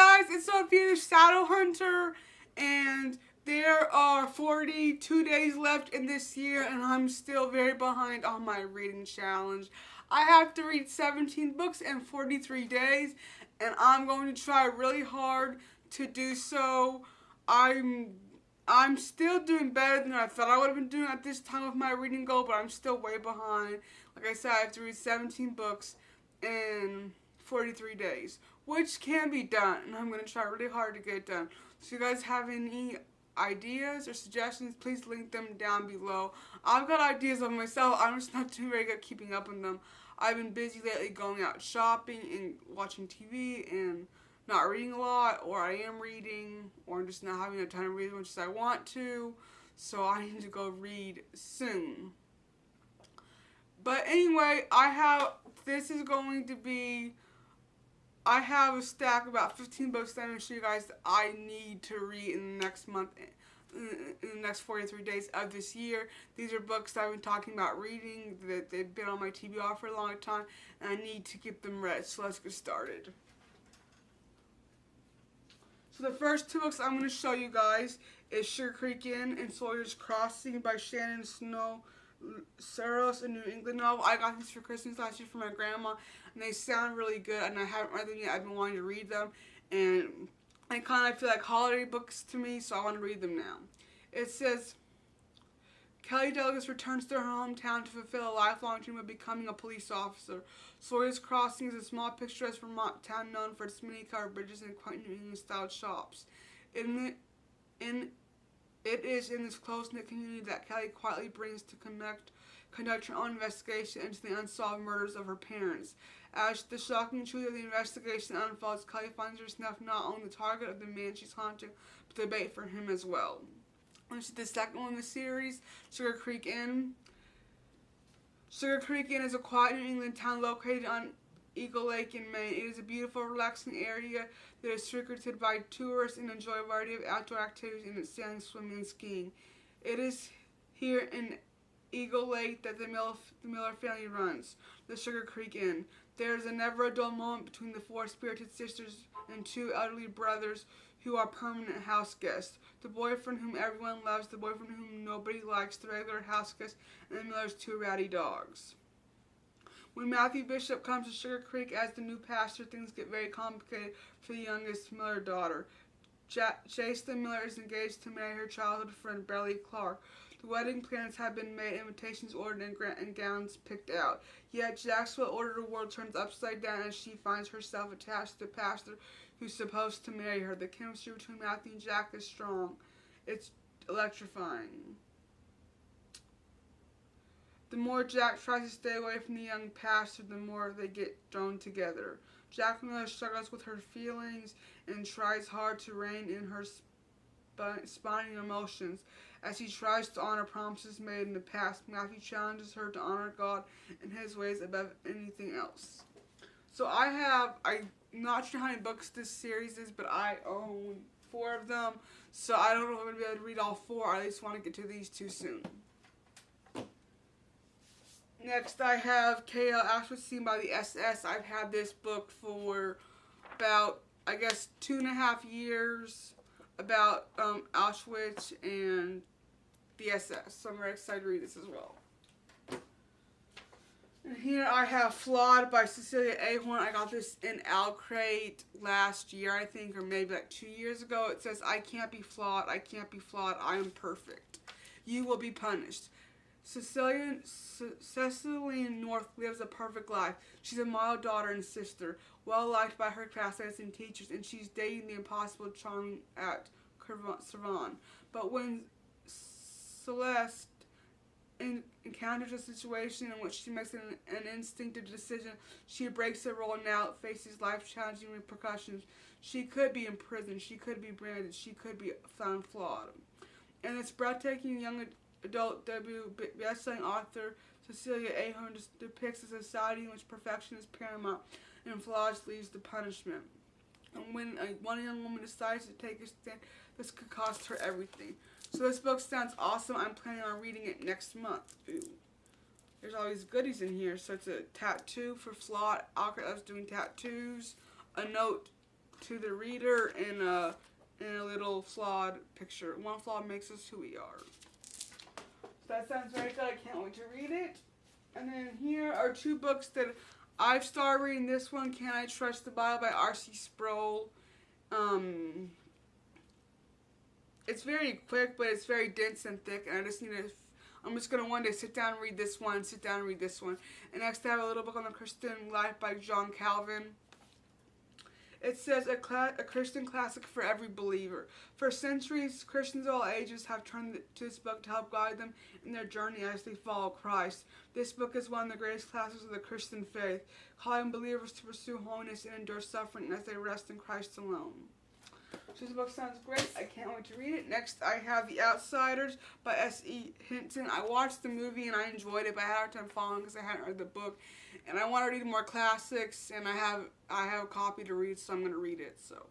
guys, it's Sophia Shadowhunter, and there are 42 days left in this year, and I'm still very behind on my reading challenge. I have to read 17 books in 43 days, and I'm going to try really hard to do so. I'm still doing better than I thought I would have been doing at this time of my reading goal, but I'm still way behind. Like I said, I have to read 17 books in 43 days, which can be done, and I'm going to try really hard to get it done. So if you guys have any ideas or suggestions, please link them down below. I've got ideas of myself, I'm just not doing very good keeping up on them. I've been busy lately going out shopping and watching TV and not reading a lot, or I am reading, or I'm just not having enough time to read as much as I want to, so I need to go read soon. But anyway, I have a stack of about 15 books that I'm going to show you guys that I need to read in the next month, in the next 43 days of this year. These are books that I've been talking about reading, that they've been on my TBR for a long time, and I need to get them read. So let's get started. So the first two books I'm going to show you guys is Sugar Creek Inn and Sawyer's Crossing by Shannon Snow Saros, a New England novel. I got these for Christmas last year from my grandma, and they sound really good, and I haven't read them yet. I've been wanting to read them, and they kind of feel like holiday books to me, so I want to read them now. It says, Kelly Douglas returns to her hometown to fulfill a lifelong dream of becoming a police officer. Sawyer's Crossing is a small picturesque Vermont town known for its many covered bridges and quaint New England-styled shops. It is in this close-knit community that Kelly quietly brings to conduct her own investigation into the unsolved murders of her parents. As the shocking truth of the investigation unfolds, Kelly finds herself not only the target of the man she's haunting, but the bait for him as well. This is the second one in the series, Sugar Creek Inn. Sugar Creek Inn is a quiet New England town located on Eagle Lake in Maine. It is a beautiful, relaxing area that is frequented by tourists and enjoy a variety of outdoor activities in its sailing, swimming, and skiing. It is here in Eagle Lake that the Miller family runs the Sugar Creek Inn. There is a never a dull moment between the four spirited sisters and two elderly brothers who are permanent house guests. The boyfriend whom everyone loves, the boyfriend whom nobody likes, the regular house guest, and the Miller's two ratty dogs. When Matthew Bishop comes to Sugar Creek as the new pastor, things get very complicated for the youngest Miller daughter. Jason Miller is engaged to marry her childhood friend, Beverly Clark. The wedding plans have been made, invitations ordered, and gowns picked out. Yet Jacksonville ordered the world turns upside down as she finds herself attached to the pastor who's supposed to marry her. The chemistry between Matthew and Jack is strong. It's electrifying. The more Jack tries to stay away from the young pastor, the more they get thrown together. Jack Miller struggles with her feelings and tries hard to rein in her spawning emotions. As he tries to honor promises made in the past, Matthew challenges her to honor God and his ways above anything else. So I'm not sure how many books this series is, but I own 4 of them. So I don't know if I'm going to be able to read all 4. I at least want to get to these 2 soon. Next I have K.L. Ashwood Seen by the SS. I've had this book for about, I guess, 2.5 years, about Auschwitz and the SS. So I'm very excited to read this as well. And here I have Flawed by Cecilia Ahern. I got this in OwlCrate last year, I think, or maybe like 2 years ago. It says, I can't be flawed, I can't be flawed, I am perfect. You will be punished. Cecily North lives a perfect life. She's a model daughter and sister, well liked by her classmates and teachers, and she's dating the impossible charming at Servan. But when Celeste encounters a situation in which she makes an instinctive decision, she breaks the role and now faces life-challenging repercussions. She could be imprisoned, she could be branded, she could be found flawed. And this breathtaking young adult debut, best-selling author Cecilia Ahern depicts a society in which perfection is paramount and flaws leads to punishment. And when one young woman decides to take a stand, this could cost her everything. So this book sounds awesome. I'm planning on reading it next month. Ooh. There's all these goodies in here. So it's a tattoo for Flawed. I was doing tattoos, a note to the reader in a little flawed picture. One flaw makes us who we are. So that sounds very good. I can't wait to read it. And then here are two books that I've started reading. This one, Can I Trust the Bible by R.C. Sproul. It's very quick, but it's very dense and thick, and I'm just going to one day sit down and read this one, And next I have a little book on the Christian life by John Calvin. It says, a Christian classic for every believer. For centuries, Christians of all ages have turned to this book to help guide them in their journey as they follow Christ. This book is one of the greatest classics of the Christian faith, calling believers to pursue holiness and endure suffering as they rest in Christ alone. So this book sounds great. I can't wait to read it. Next, I have The Outsiders by S.E. Hinton. I watched the movie and I enjoyed it, but I had a hard time following because I hadn't read the book. And I want to read more classics, and I have a copy to read, so I'm going to read it. So,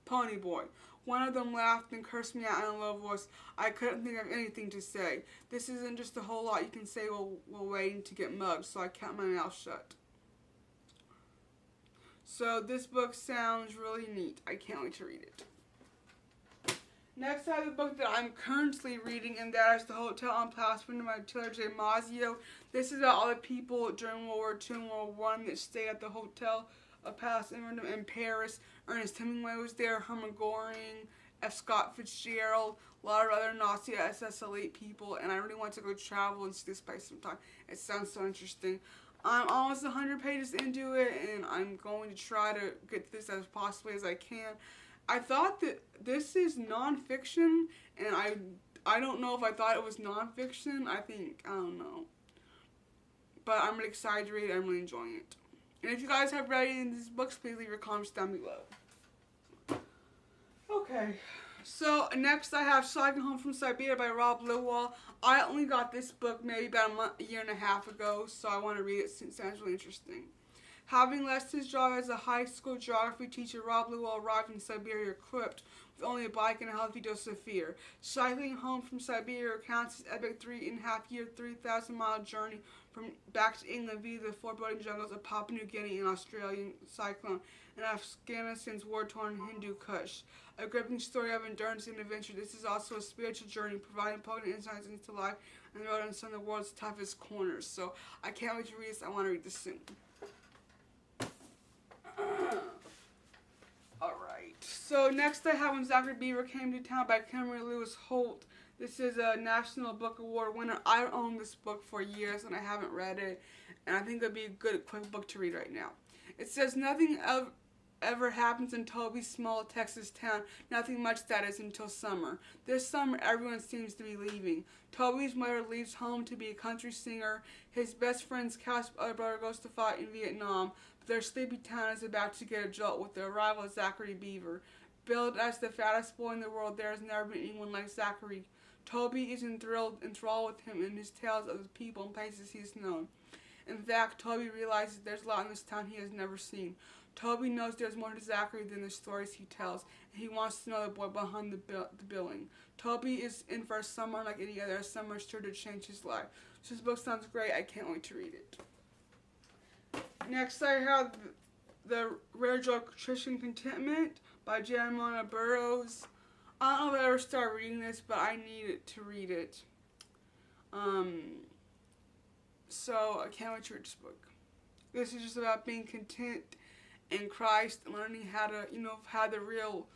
Pony Boy. One of them laughed and cursed me out in a low voice. I couldn't think of anything to say. This isn't just a whole lot you can say while waiting to get mugged, so I kept my mouth shut. So this book sounds really neat. I can't wait to read it. Next, I have a book that I'm currently reading, and that is The Hotel on Plaspen by Taylor J. Mazio. This is about all the people during World War II and World War I that stayed at the Hotel of Plaspen in Paris. Ernest Hemingway was there, Hermann Göring, F. Scott Fitzgerald, a lot of other Nazi SS elite people, and I really want to go travel and see this place sometime. It sounds so interesting. I'm almost 100 pages into it, and I'm going to try to get this as possibly as I can. I thought that this is nonfiction, and I don't know if I thought it was nonfiction. I don't know. But I'm really excited to read it. I'm really enjoying it. And if you guys have read any of these books, please leave your comments down below. Okay. So next I have Cycling Home from Siberia by Rob Lilwall. I only got this book maybe about a year and a half ago, so I want to read it since it sounds really interesting. Having lost his job as a high school geography teacher, Rob Lilwall arrived in Siberia equipped with only a bike and a healthy dose of fear. Cycling Home from Siberia recounts his epic 3.5-year, 3,000-mile journey from back to England via the foreboding jungles of Papua New Guinea and Australian cyclone and Afghanistan's war-torn Hindu Kush. A gripping story of endurance and adventure, this is also a spiritual journey, providing potent insights into life and the road on some of the world's toughest corners. So I can't wait to read this. I want to read this soon. Alright, so next I have When Zachary Beaver Came to Town by Kimberly Lewis Holt. This is a National Book Award winner. I owned this book for years and I haven't read it, and I think it would be a good, quick book to read right now. It says, nothing ever happens in Toby's small Texas town. Nothing much, that is, until summer. This summer, everyone seems to be leaving. Toby's mother leaves home to be a country singer. His best friend's cow's other brother goes to fight in Vietnam. But their sleepy town is about to get a jolt with the arrival of Zachary Beaver. Billed as the fattest boy in the world, there has never been anyone like Zachary. Toby is enthralled with him and his tales of the people and places he's known. In fact, Toby realizes there's a lot in this town he has never seen. Toby knows there's more to Zachary than the stories he tells, and he wants to know the boy behind the billing. Toby is in for a summer like any other. A summer is sure to change his life. So this book sounds great. I can't wait to read it. Next, I have The Rare Joy of Christian Contentment by Jeremiah Burroughs. I don't know if I ever start reading this, but I needed to read it. So I can't wait to read this book. This is just about being content in Christ and learning how to, have the real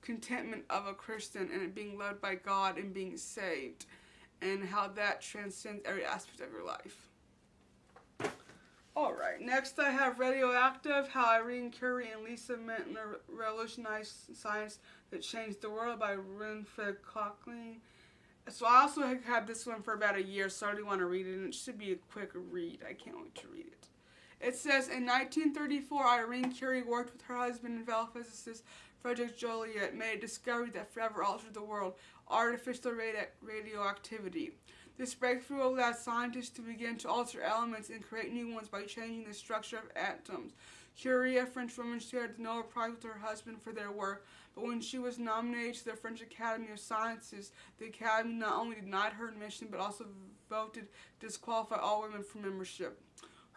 contentment of a Christian and it being led by God and being saved, and how that transcends every aspect of your life. Alright, next I have Radioactive, How Irene Curie and Lisa Meitner Revolutionized Science That Changed the World by Winfried Cockling. So I also had this one for about a year, so I really want to read it, and it should be a quick read. I can't wait to read it. It says, in 1934, Irene Curie worked with her husband and fellow physicist Frederick Joliot, made a discovery that forever altered the world: artificial radioactivity. This breakthrough allowed scientists to begin to alter elements and create new ones by changing the structure of atoms. Curie, a French woman, shared the Nobel Prize with her husband for their work, but when she was nominated to the French Academy of Sciences, the Academy not only denied her admission, but also voted to disqualify all women from membership.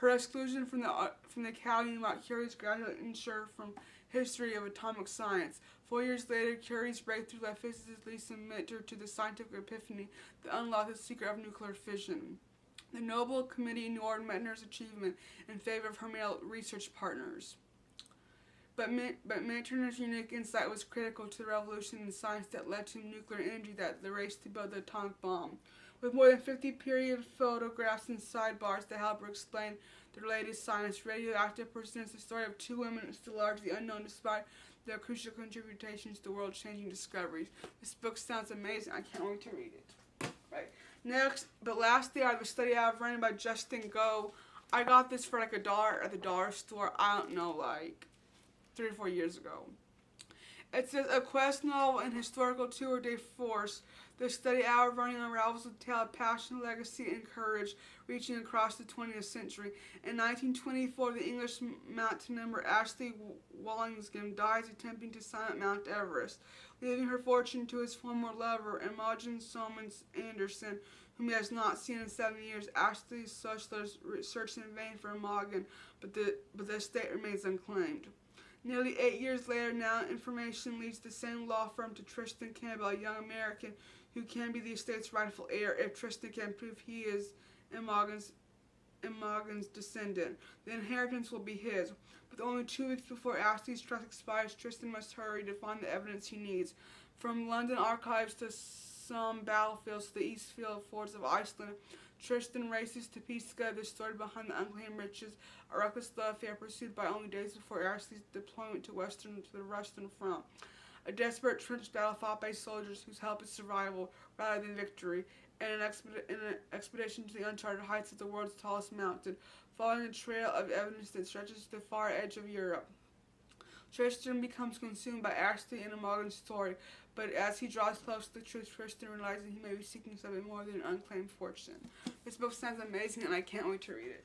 Her exclusion from the Academy marked Curie's graduate internship from history of atomic science. 4 years later, Curie's breakthrough led physicist Lisa Minter to the scientific epiphany that unlocked the secret of nuclear fission. The Nobel Committee ignored Minter's achievement in favor of her male research partners. But Minter's unique insight was critical to the revolution in science that led to nuclear energy, that the race to build the atomic bomb. With more than 50 period photographs and sidebars that help her explain the latest science, Radioactive presents the story of two women still largely unknown despite their crucial contributions to world-changing discoveries. This book sounds amazing. I can't wait to read it. Right. Next, but lastly, I have a study I have written by Justin Go. I got this for like $1 at the dollar store. I don't know, like 3 or 4 years ago. It says a quest novel and historical tour de force. The study hour running unravels the tale of passion, legacy, and courage reaching across the 20th century. In 1924, the English mountaineer Ashley Walsingham dies attempting to summit Mount Everest, leaving her fortune to his former lover, Imogen Somans Anderson, whom he has not seen in 7 years. Ashley's settlers search in vain for Imogen, but the estate remains unclaimed. Nearly 8 years later, now information leads the same law firm to Tristan Campbell, a young American who can be the estate's rightful heir if Tristan can prove he is Imogen's descendant. The inheritance will be his. But only 2 weeks before Ashley's trust expires, Tristan must hurry to find the evidence he needs. From London archives to some battlefields to the Eastfield fords of Iceland, Tristan races to piece together the story behind the unclaimed riches, a reckless love affair pursued by only days before Ashley's deployment to the Western Front. A desperate trench battle fought by soldiers whose help is survival rather than victory, and an expedition to the uncharted heights of the world's tallest mountain, following a trail of evidence that stretches to the far edge of Europe. Tristan becomes consumed by Ashley and Imogen's story, but as he draws close to the truth, Tristan realizes he may be seeking something more than an unclaimed fortune. This book sounds amazing, and I can't wait to read it.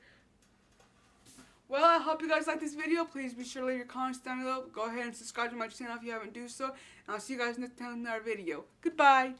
Well, I hope you guys like this video. Please be sure to leave your comments down below. Go ahead and subscribe to my channel if you haven't done so. And I'll see you guys next time in another video. Goodbye!